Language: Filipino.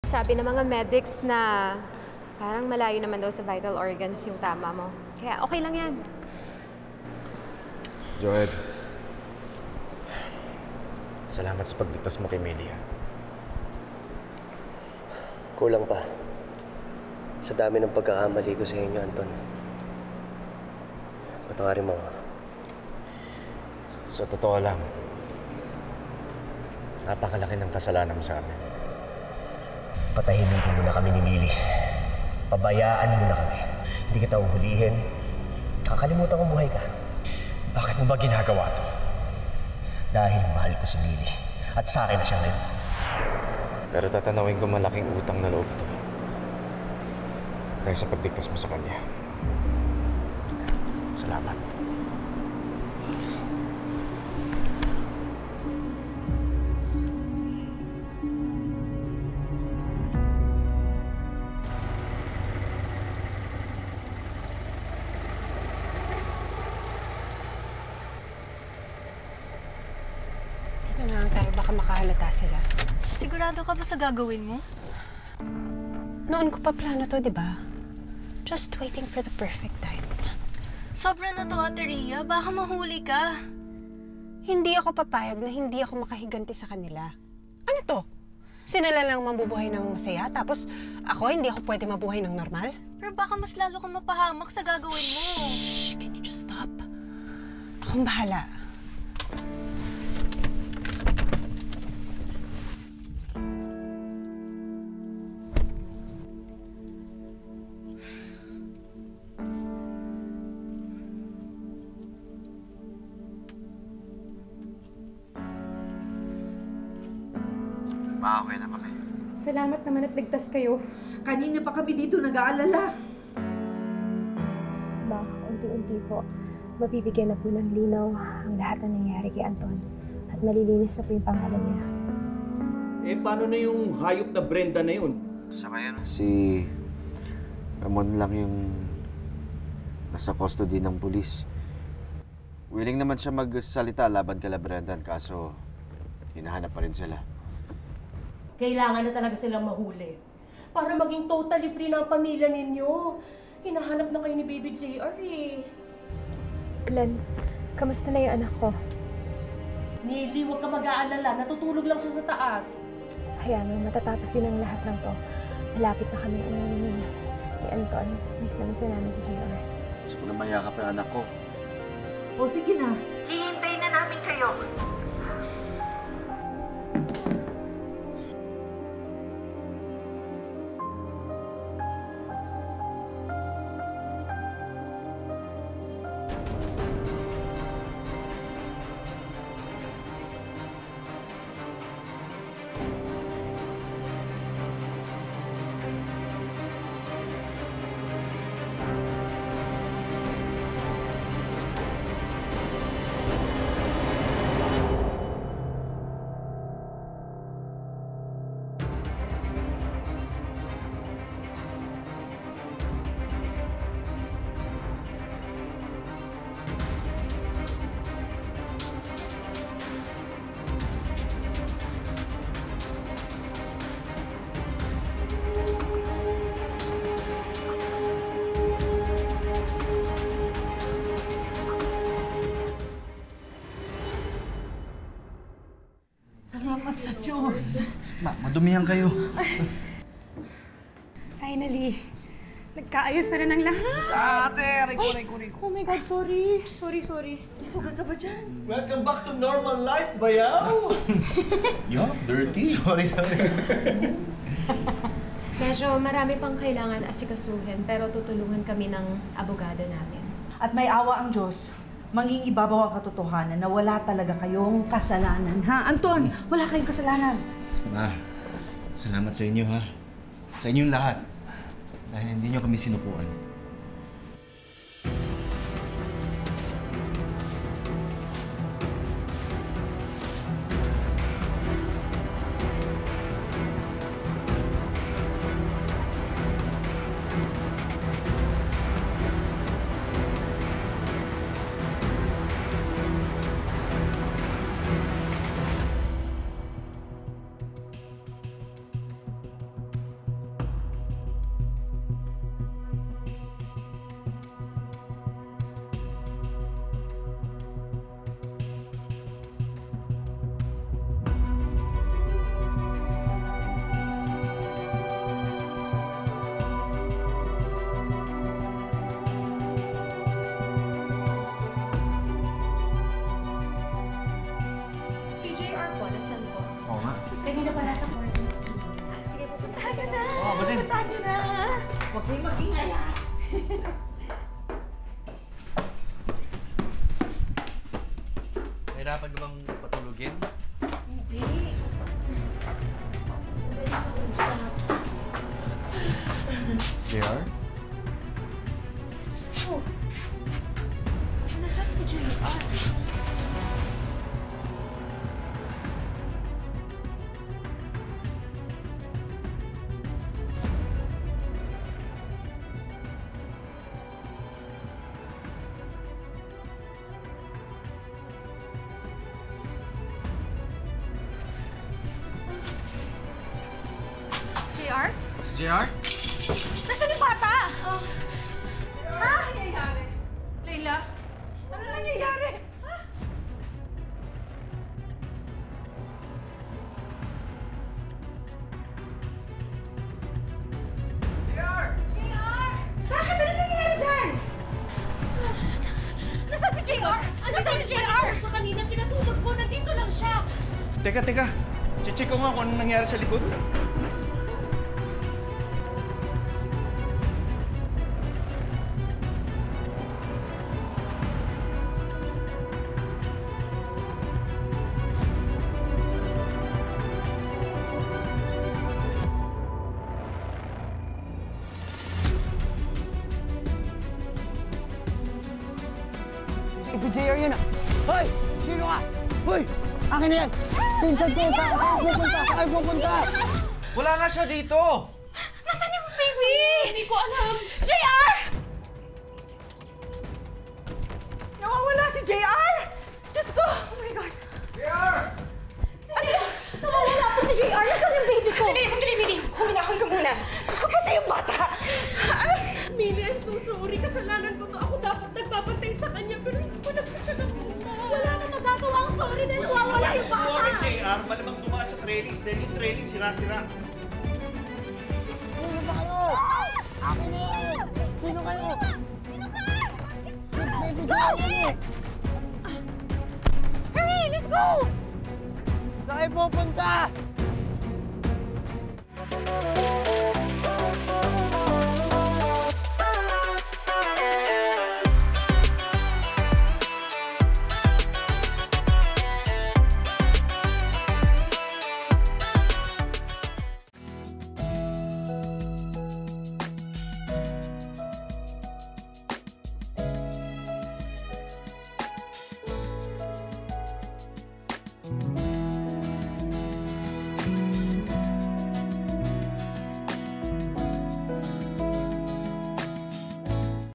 Sabi ng mga medics na parang malayo naman daw sa vital organs yung tama mo. Kaya okay lang yan. Joed, salamat sa pagligtas mo kay Melia. Kulang pa. Sa dami ng pagkakamali ko sa inyo, Anton. Patawarin mo. Sa totoo lang, napakalaki ng kasalanan mo sa amin. Patahimikin mo na kami ni Millie. Pabayaan mo na kami. Hindi kita uhulihin. Kakalimutan kong buhay ka. Bakit mo ba ginagawa to? Dahil mahal ko si Millie. At sa akin na siya ngayon. Pero tatanawin ko malaking utang na loob to. Dahil sa pagligtas mo sa kanya. Salamat. Dito na lang tayo, baka makahalata sila. Sigurado ka ba sa gagawin mo? Noon ko pa plano to, di ba? Just waiting for the perfect time. Sobra na to, Ate Rhea. Baka mahuli ka. Hindi ako papayag na hindi ako makahiganti sa kanila. Ano to? Sila lang mabubuhay ng masaya, tapos ako hindi ako pwede mabuhay ng normal? Pero baka mas lalo kang mapahamak sa gagawin mo. Shh! Can you just stop? Akong bahala. Okay na kami. Salamat naman at ligtas kayo. Kanina pa kami dito nag-aalala. Ma, unti-unti po, mabibigyan na po ng linaw ang lahat na nangyari kay Anton. At malilinis na po yung pangalan niya. Eh, paano na yung hayop na Brenda na yun? Sa ngayon, si Ramon lang yung nasa custody ng pulis. Willing naman siya magsalita laban kay Brendan, kaso hinahanap pa rin sila. Kailangan na talaga silang mahuli. Para maging totally free ng pamilya ninyo. Hinahanap na kayo ni Baby JR eh. Glenn, kamusta na yung anak ko? Nili, huwag ka mag-aalala. Natutulog lang siya sa taas. Hayaan mo, matatapos din ang lahat ng to. Malapit na kami ni Anton. Miss na namin si JR. Gusto ko na mayakap yung anak ko. O sige na, hihintayin na namin kayo. Salamat sa Diyos. Madumihan kayo. Finally, nagkaayos na rin ang lahat. Ate, aray ko. Oh my God, sorry. Sorry. Isugan ka ba dyan? Welcome back to normal life, bayaw! Yo, dirty. Sorry. Medyo marami pang kailangan asikasuhin, pero tutulungan kami ng abogado namin. At may awa ang Diyos. Mangingibabaw ang katotohanan na wala talaga kayong kasalanan, ha? Anton, wala kayong kasalanan. Ma, salamat sa inyo, ha? Sa inyong lahat. Dahil hindi nyo kami sinukuan. Si JR po, nasan po? Oo nga. Kanina pa nasa court. Sige, pupunta ka na. Oo, ako din. Puntahan niyo na. Huwag kayong mag-ingay, ha? Nahirapan ka bang patulugin? Hindi. JR? Oh. Nasaan si JR? JR? JR? Nasaan yung bata? Ano nangyayari? Leila? Ano nangyayari? Ha? Bakit? Ano nangyayari dyan? Nasaan si JR? Nasaan si JR? Sa kanina pinatulog ko, nandito lang siya. Teka. Check ko nga kung anong nangyari sa likod. JR yan ah! Hoy! Sino ka? Hoy! Akin na yan! Pinsan ko! Saan pupunta? Saan pupunta? Wala nga siya dito! Nasaan yung baby? Hindi ko alam. JR! Nawawala si JR! Diyos ko! Oh my God! JR! Ano? Nawawala po si JR. Nasaan yung baby ko? Sandali, Mili. Huminahon ka muna. Diyos ko, pati yung bata. Mili, I'm so sorry. Kasalanan ko to. Ako dapat nagbabantay sa kanya, pero hindi ko nagsasagot muna. Wala na magagawa ang sorry dahil nawawala yung bata. Kung kay JR, malamang tumaas sa trellis, dahil yung trellis sira-sira. Sino ba kayo? Akin na yan! Sino kayo? Sino ba? Baby JR! Hurry, let's go! Saan kayo pupunta?